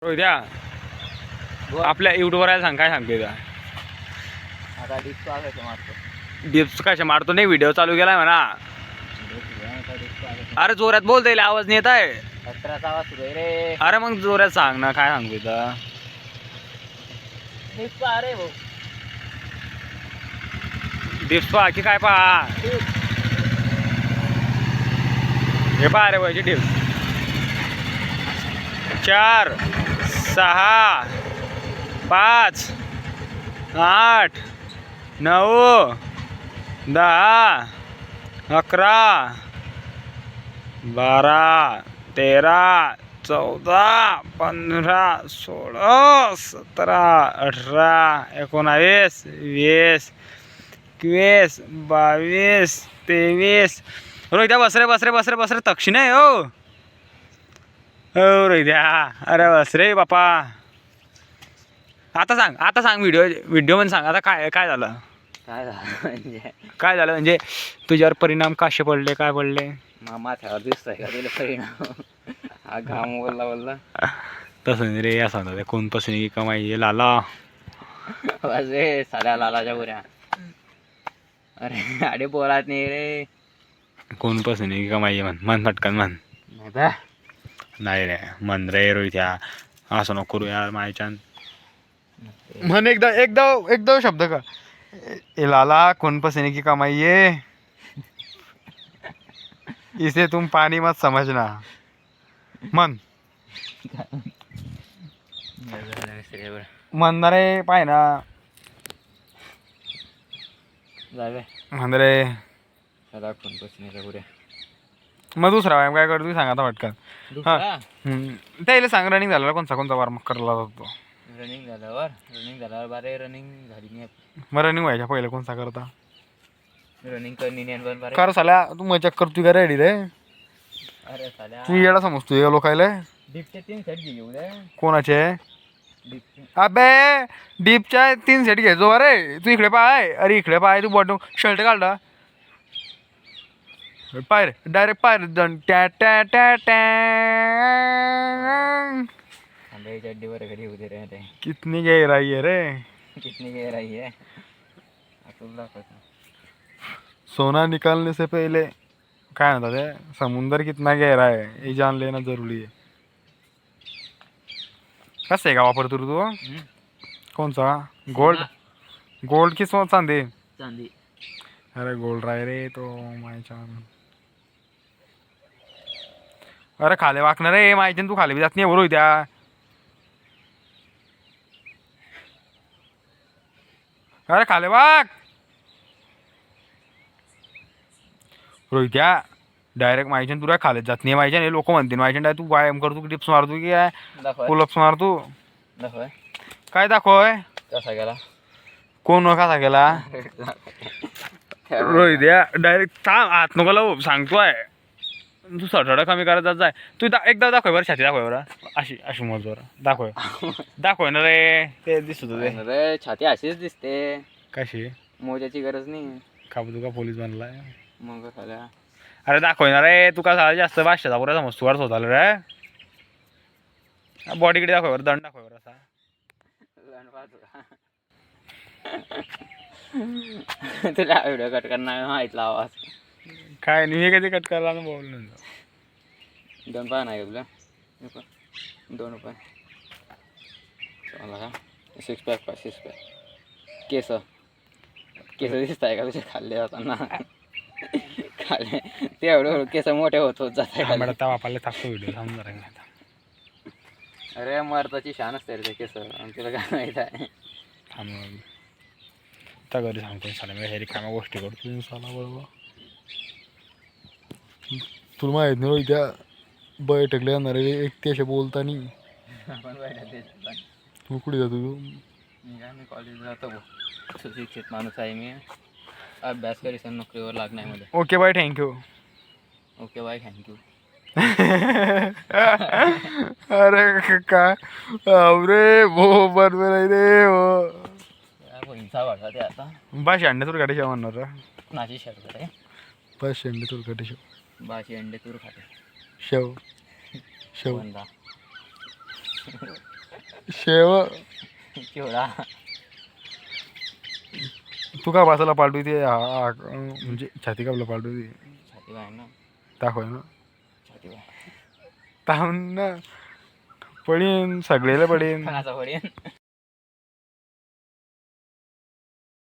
रोहित्या आपल्या युट्यूबवर सांग, काय सांगतोय का? आता डिस्क मारतो. डिप्स कशा मारतो? नाही, व्हिडिओ चालू केलाय म्हणा. अरे जोरात बोलता येईल, आवाज नाही येत आहे. अठराचा आवाज सुरू आहे रे. अरे मग जोरात सांग ना, काय सांगतोय का? डिस्क अरे भाऊ, डिप्स पहा की काय पहा? हे पहा रे व्हायची डिप्स. 4 6 5 8 9 10 11 12 13 14 15 16 17 18 19 20 21 22 23. रोहित्या बस रे तक्षी नाही हो. हो रोहित्या, अरे बस रे बापा. आता सांग व्हिडिओ मध्ये सांग. आता काय झालं? काय झालं म्हणजे तुझ्यावर परिणाम कसे पडले, काय पडले? माथ्यावर दिसतंय का तुला परिणाम? हा घाम बोलला तसं नाही रे, असं म्हणतात कोण पसंती की कमाई लाला. अरे साध्या लालाच्या बुऱ्या. अरे बोलात नाही रे. कोण पसंती की कमाई मन फटकन मन. नाही रे मन रे रोहित्या, असं नको करू यार मायच्यान. मन एकदा शब्द का ए लाला, कौन पसीने की कमाई है, इसे तुम पानी मत समझना. मन रे पाय ना मन रे. मग दुसरा व्यायाम काय करतो सांग आता पटकन. त्याला सांग रनिंग झालं कोणता वार्म करायला जातो. रनिंग झाल्यावर बारे रनिंग झाली नाही. मग रनिंग व्हायच्या पहिले कोणता करता? रनिंग करणी कर साल्या, तू मजाक करतोय का रेडी रे? अरे साल्या तू येडा समजतोय या लोकायला. डिपचे 3 सेट घेऊ दे. कोणाचे? डिपचे. अबे डीपच्या 3 सेट घ्यायचो. अरे तू इकडे पाय, अरे इकडे पाय, तू बॉटम शर्ट काढला पाय रे, डायरेक्ट पाय टॅ टॅ टॅ टॅ. चड्डीवर घरी होते रे ते. कितनी गहराई है रे, कितनी गहराई है. सोना निकालने से पहले काय म्हणतात ते, समुंदर कितना गहरा है ये जान लेना जरुरी है. कसं आहे का वापरतो तू? कोणचा? गोल्ड की चांदी? चांदी. अरे गोल्ड राय रे तो मायच्यान. अरे खाली वाकणार रे मायच्यान, तू खाली जात नाही बरोबर त्या. अरे खाली वाक रोहित्या. डायरेक्ट मायच्यान तुला खाली जात नाही मायच्यान. हे लोक म्हणतील मायच्यान तू व्यायाम करतो, टिप्स मारतो की काय, पुलअप्स मारतो. काय दाखवय? कसा गेला? कोण कसा गेला? रोहित्या डायरेक्ट हात नको लावू सांगतोय. तू सडसडा कमी करत जाय. तू एकदा दाखव बरं, छाती दाखव बरं. अशी मोजवर दाखव ना रे. ते दिसत होते रे, छाती अशीच दिसते. कशी? मोजाची गरज नाही. का तू का पोलीस बनलाय मग साल्या. अरे दाखव ना रे. तू का जास्त भाषेचा पुरा समजतो वारच होत आलं रे. बॉडीकडे दाखव बरं, दंड दाखव बरं असा. तुला व्हिडिओ कट करणार माहितला आवाज काय नाही, हे कधी कट करायला ना बोल. 2 पाय नाही तुला. 2 रुपये का 6 पॅक 6 पॅक. केस दिसत आहे का तुझे खाल्ले जाताना? खाल्ले ते एवढं केस मोठे होत जात वापरले टाकतो व्हिडिओ समजा. अरे मर्दाची शान असते रे ते केस, तुला काय माहित आहे? त्या घरी सांगतो साला मी हे रिकाम्या गोष्टी करतो साला बरोबर. तुला माहित नाही त्या बैठकले येणार रे एक ते असे बोलतानी. तू कुठे जातो? मी कॉलेजला जातो. सुशिक्षित माणूस आहे मी. अभ्यास करीस नोकरीवर लागण्यामध्ये. Okay bye, thank you. Okay bye, thank you. अरे काय अरे भो बरोबर आहे रे हो. हिंसा वाढता ते आता. बाशी अंडे तूर काटे म्हणणार नाची शर्ट रे. बाशी अंडे तूर काटे बाशी अंडे तूर खाते. शेव शेव. शेव चिवडा तू का बसायला पालटू ते म्हणजे छाती कापला पालटू ते छाती बाहेर ना दाखवाय ना छाती बाहेर ताहून ना पडीन सगळेला पडीन कोणाचा पडेल